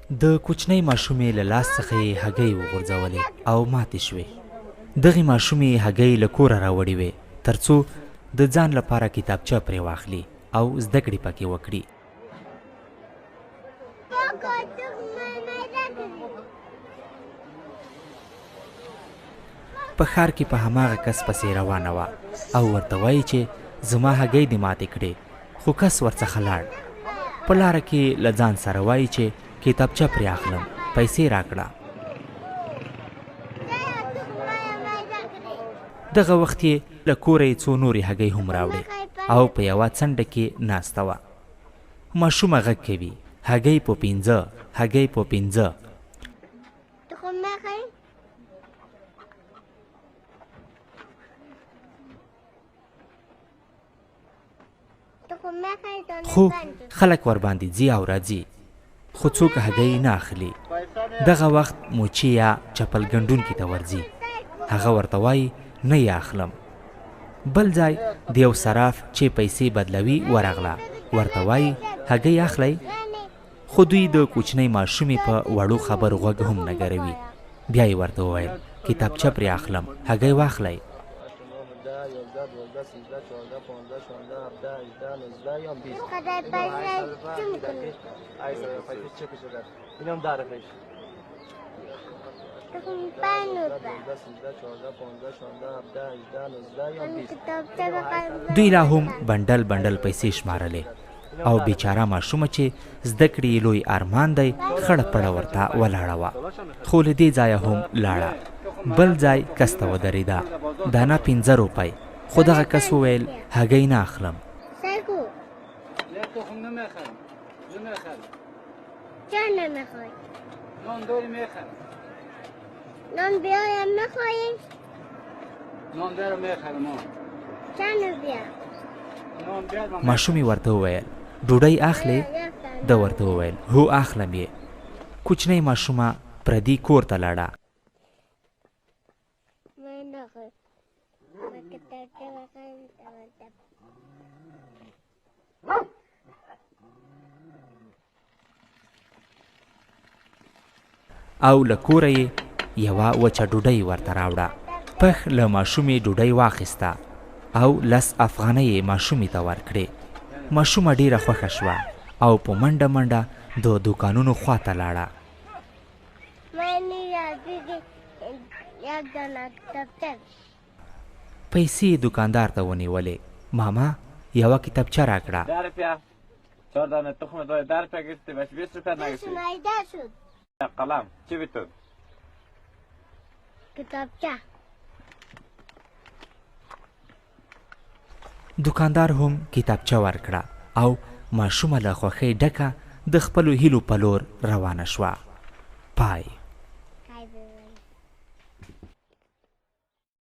د کوچنۍ ماشومې له لاس څخه یې هګۍ وغورځولې او ماتې شوې. دغې ماشومې هګۍ له کوره راوړې وې تر څو د ځان لپاره کتابچه پرې واخلي او زده کړې پکې وکړي. په ښار کې په هماغه کس پسې روانه وه او ورته وایي چې زما هګۍ دې ماتې کړې، خو کس ورڅخه لاړ. په لاره کې له ځان سره وایي چې کتابچه پرې اخلم، پیسې راکړه. دغه وخت یې له کوره یې څو نورې هګۍ هم راوړې او په یوه څنډه کې ناسته وه. ماشومه غږ کوي، هګۍ په 5، هګۍ په 5. خو خلک ورباندې ځي او راځي، خو څوک هګۍ نه اخلي. دغه وخت موچي یا چپل ګنډونکي ته ورځي، هغه ورته وایي نه یې اخلم. بل ځای د یو صراف چې پیسې بدلوي ورغله، ورته وایي هګۍ اخلی، خو دوی د کوچنۍ ماشومې په وړو خبرو غوږ هم نه ګروي. بیا یې ورته وویل کتابچه پرې اخلم، هګۍ واخلی. دوی لا هم بنډل بنډل پیسې شمارلې او بیچاره ماشومه چې زده کړې یې لوی ارمان دی خړه پړه ورته ولاړه وه، خو له دې ځایه هم لاړه. بل ځای کس ته ودرېده، دانه 5 روپۍ، خو دغه کس وویل هګۍ نه اخلم. نان بیایم میخواهی؟ نان بیارم میخرم. چند بیا؟ ماشومې ورته وویل ډوډۍ اخلې؟ ده ورته وویل هو اخلم یې. کوچنۍ ماشومه پردي کور ته لاړه. او له کوره یې یوه وچه ډوډۍ ورته راوړه. پخ له ماشومې ډوډۍ واخیسته او 10 افغانۍ یې ماشومې ته ورکړې. ماشومه ډیره خوښه شوه او په منډه منډه د دوکانونو خواته لاړه. پیسې دوکاندار ته ونیولې. ماما یوه کتابچه راکړه. 4 دانه تخم داره 10 روپیه گرفتی بس 20 روپیه نگرفتی. قلم چی بیتون؟ کتابچه. دوکاندار هم کتابچه ورکړه او ماشومه له خوښۍ ډکه د خپلو هیلو په لور روانه شوه. پای.